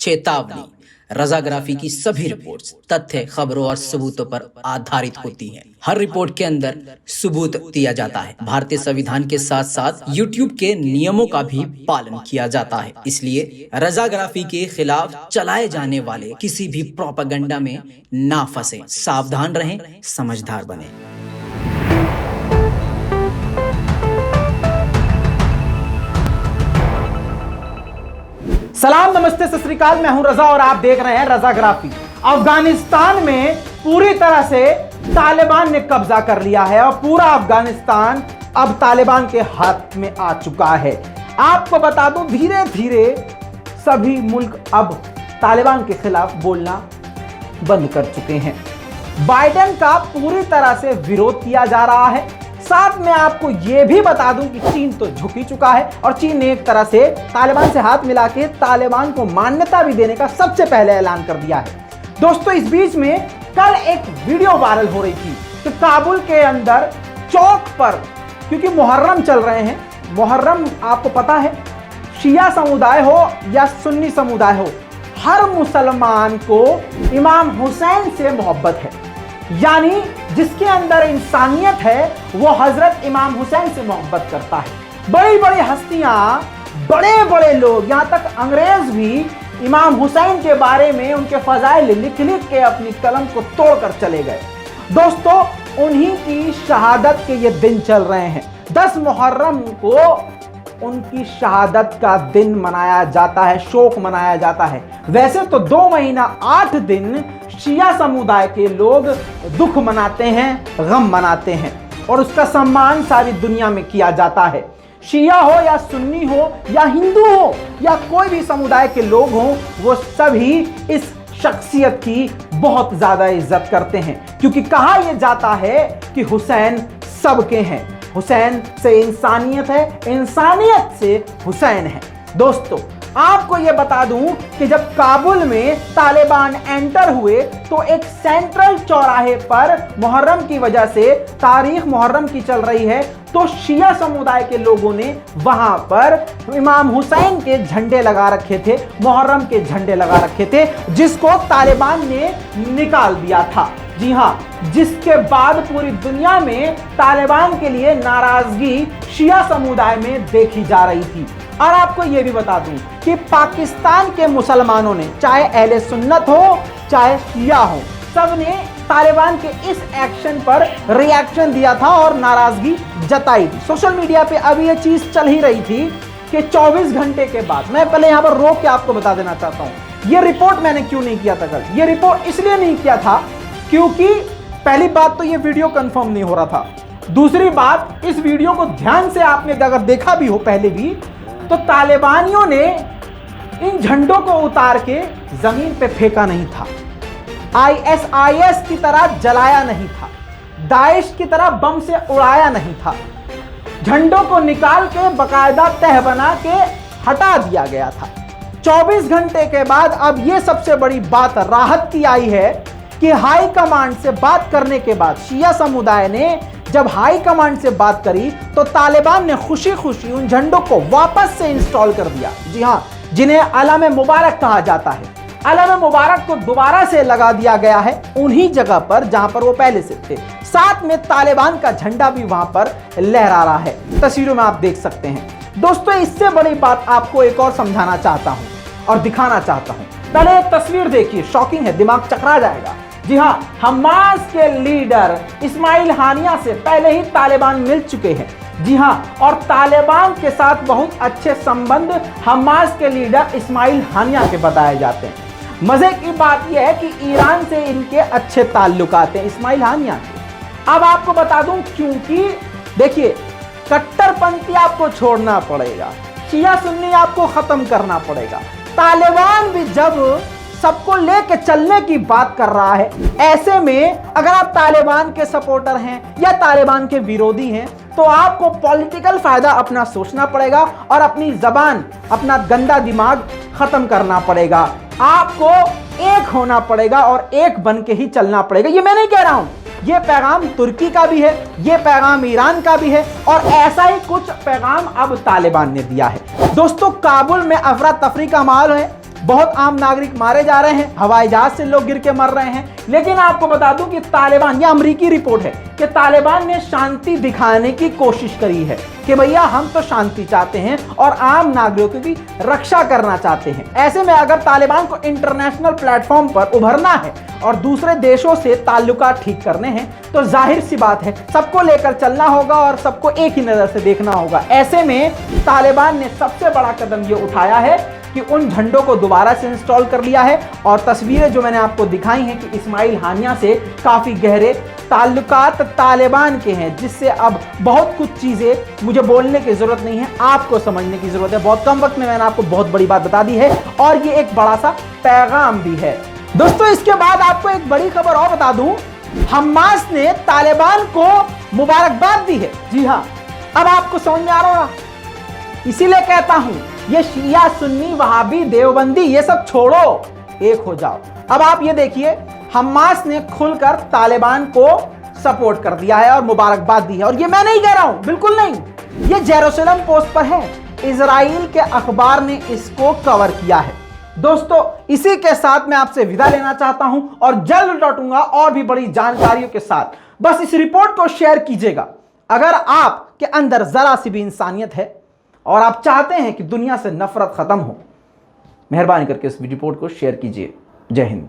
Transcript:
चेतावनी, रजाग्राफी की सभी रिपोर्ट्स तथ्य, खबरों और सबूतों पर आधारित होती हैं। हर रिपोर्ट के अंदर सबूत दिया जाता है। भारतीय संविधान के साथ साथ यूट्यूब के नियमों का भी पालन किया जाता है। इसलिए रजाग्राफी के खिलाफ चलाए जाने वाले किसी भी प्रोपेगेंडा में ना फंसे। सावधान रहें, समझदार बने। सलाम, नमस्ते, सत श्री अकाल। मैं हूं रजा और आप देख रहे हैं रजाग्राफी। अफगानिस्तान में पूरी तरह से तालिबान ने कब्जा कर लिया है और पूरा अफगानिस्तान अब तालिबान के हाथ में आ चुका है। आपको बता दूं, धीरे धीरे सभी मुल्क अब तालिबान के खिलाफ बोलना बंद कर चुके हैं। बाइडेन का पूरी तरह से विरोध किया जा रहा है। साथ में आपको यह भी बता दूं कि चीन तो झुक ही चुका है और चीन ने एक तरह से तालिबान से हाथ मिला के तालिबान को मान्यता भी देने का सबसे पहले ऐलान कर दिया है। दोस्तों, इस बीच में कल एक वीडियो वायरल हो रही थी कि काबुल के अंदर चौक पर, क्योंकि मुहर्रम चल रहे हैं, मुहर्रम आपको पता है, शिया समुदाय हो या सुन्नी समुदाय हो, हर मुसलमान को इमाम हुसैन से मोहब्बत है। यानी जिसके अंदर इंसानियत है वो हजरत इमाम हुसैन से मोहब्बत करता है। बड़ी बड़ी हस्तियां, बड़े बड़े लोग, यहां तक अंग्रेज भी इमाम हुसैन के बारे में उनके फजाइल लिख लिख के अपनी कलम को तोड़कर चले गए। दोस्तों, उन्हीं की शहादत के ये दिन चल रहे हैं। 10 मुहर्रम को उनकी शहादत का दिन मनाया जाता है, शोक मनाया जाता है। वैसे तो 2 महीना 8 दिन शिया समुदाय के लोग दुख मनाते हैं, गम मनाते हैं और उसका सम्मान सारी दुनिया में किया जाता है। शिया हो या सुन्नी हो या हिंदू हो या कोई भी समुदाय के लोग हों, वो सभी इस शख्सियत की बहुत ज्यादा इज्जत करते हैं, क्योंकि कहा यह जाता है कि हुसैन सबके हैं। हुसैन से इंसानियत है, इंसानियत से हुसैन है। दोस्तों, आपको यह बता दूं कि जब काबुल में तालिबान एंटर हुए तो एक सेंट्रल चौराहे पर मुहर्रम की वजह से, तारीख मुहर्रम की चल रही है, तो शिया समुदाय के लोगों ने वहां पर इमाम हुसैन के झंडे लगा रखे थे, मुहर्रम के झंडे लगा रखे थे, जिसको तालिबान ने निकाल दिया था। जी हां, जिसके बाद पूरी दुनिया में तालिबान के लिए नाराजगी शिया समुदाय में देखी जा रही थी। और आपको यह भी बता दूं कि पाकिस्तान के मुसलमानों ने, चाहे अहले सुन्नत हो चाहे शिया हो, सबने तालिबान के इस एक्शन पर रिएक्शन दिया था और नाराजगी जताई थी। सोशल मीडिया पे अभी यह चीज चल ही रही थी कि 24 घंटे के बाद, मैं पहले यहां पर रोक के आपको बता देना चाहता हूं, यह रिपोर्ट मैंने क्यों नहीं किया था कल। यह रिपोर्ट इसलिए नहीं किया था क्योंकि पहली बात तो यह वीडियो कंफर्म नहीं हो रहा था। दूसरी बात, इस वीडियो को ध्यान से आपने अगर देखा भी हो पहले भी, तो तालिबानियों ने इन झंडों को उतार के जमीन पे फेंका नहीं था, ISIS की तरह जलाया नहीं था, दाइश की तरह बम से उड़ाया नहीं था। झंडों को निकाल के बकायदा तह बना के हटा दिया गया था। 24 घंटे के बाद अब यह सबसे बड़ी बात राहत की आई है कि हाई कमांड से बात करने के बाद, शिया समुदाय ने जब हाई कमांड से बात करी तो तालिबान ने खुशी खुशी उन झंडों को वापस से इंस्टॉल कर दिया। जी हां, जिन्हें अलम मुबारक कहा जाता है, अलम मुबारक को दोबारा से लगा दिया गया है उन्हीं जगह पर जहां पर वो पहले से थे। साथ में तालिबान का झंडा भी वहां पर लहरा रहा है, तस्वीरों में आप देख सकते हैं। दोस्तों, इससे बड़ी बात आपको एक और समझाना चाहता हूं और दिखाना चाहता हूं। पहले एक तस्वीर देखिए, शॉकिंग है, दिमाग चकरा जाएगा। जी हां, हमास के लीडर इस्माइल हानिया से पहले ही तालिबान मिल चुके हैं। जी हां, और तालिबान के साथ बहुत अच्छे संबंध हमास के लीडर इस्माइल हानिया के बताए जाते हैं। मजे की बात यह है कि ईरान से इनके अच्छे ताल्लुकात हैं इस्माइल हानिया के। अब आपको बता दूं, क्योंकि देखिए, कट्टरपंथी आपको छोड़ना पड़ेगा, शिया सुन्नी आपको खत्म करना पड़ेगा। तालिबान भी जब सबको लेके चलने की बात कर रहा है, ऐसे में अगर आप तालिबान के सपोर्टर हैं या तालिबान के विरोधी हैं, तो आपको पॉलिटिकल फायदा अपना सोचना पड़ेगा और अपनी जबान, अपना गंदा दिमाग खत्म करना पड़ेगा। आपको एक होना पड़ेगा और एक बन के ही चलना पड़ेगा। ये मैं नहीं कह रहा हूं, ये पैगाम तुर्की का भी है, ये पैगाम ईरान का भी है और ऐसा ही कुछ पैगाम अब तालिबान ने दिया है। दोस्तों, काबुल में अफरा तफरी का माहौल है। बहुत आम नागरिक मारे जा रहे हैं, हवाई जहाज से लोग गिर के मर रहे हैं। लेकिन आपको बता दूं कि तालिबान, यह अमेरिकी रिपोर्ट है कि तालिबान ने शांति दिखाने की कोशिश करी है कि भैया हम तो शांति चाहते हैं और आम नागरिकों की रक्षा करना चाहते हैं। ऐसे में अगर तालिबान को इंटरनेशनल प्लेटफॉर्म पर उभरना है और दूसरे देशों से ताल्लुकात ठीक करने हैं तो जाहिर सी बात है सबको लेकर चलना होगा और सबको एक ही नजर से देखना होगा। ऐसे में तालिबान ने सबसे बड़ा कदम ये उठाया है कि उन झंडों को दोबारा से इंस्टॉल कर लिया है और तस्वीरें जो मैंने आपको दिखाई हैं कि इस्माइल हानिया से काफी गहरे ताल्लुकात तालिबान के हैं, जिससे अब बहुत कुछ चीजें मुझे बोलने की जरूरत नहीं है, आपको समझने की जरूरत है। बहुत कम वक्त में मैंने आपको बहुत बड़ी बात बता दी है और ये एक बड़ा सा पैगाम भी है। दोस्तों इसके बाद आपको एक बड़ी खबर और बता दूं, हमास ने तालिबान को मुबारकबाद दी है। जी हां, अब आपको समझ में आ रहा होगा। इसीलिए कहता हूं ये शिया सुन्नी वहाबी देवबंदी ये सब छोड़ो, एक हो जाओ। अब आप ये देखिए, हमास ने खुलकर तालिबान को सपोर्ट कर दिया है और मुबारकबाद दी है। और ये मैं नहीं कह रहा हूं, बिल्कुल नहीं, ये जेरूसलम पोस्ट पर है, इजराइल के अखबार ने इसको कवर किया है। दोस्तों इसी के साथ मैं आपसे विदा लेना चाहता हूं और जल्द लौटूंगा और भी बड़ी जानकारियों के साथ। बस इस रिपोर्ट को शेयर कीजिएगा अगर आपके अंदर जरा सी भी इंसानियत है और आप चाहते हैं कि दुनिया से नफरत खत्म हो। मेहरबानी करके इस रिपोर्ट को शेयर कीजिए। जय हिंद।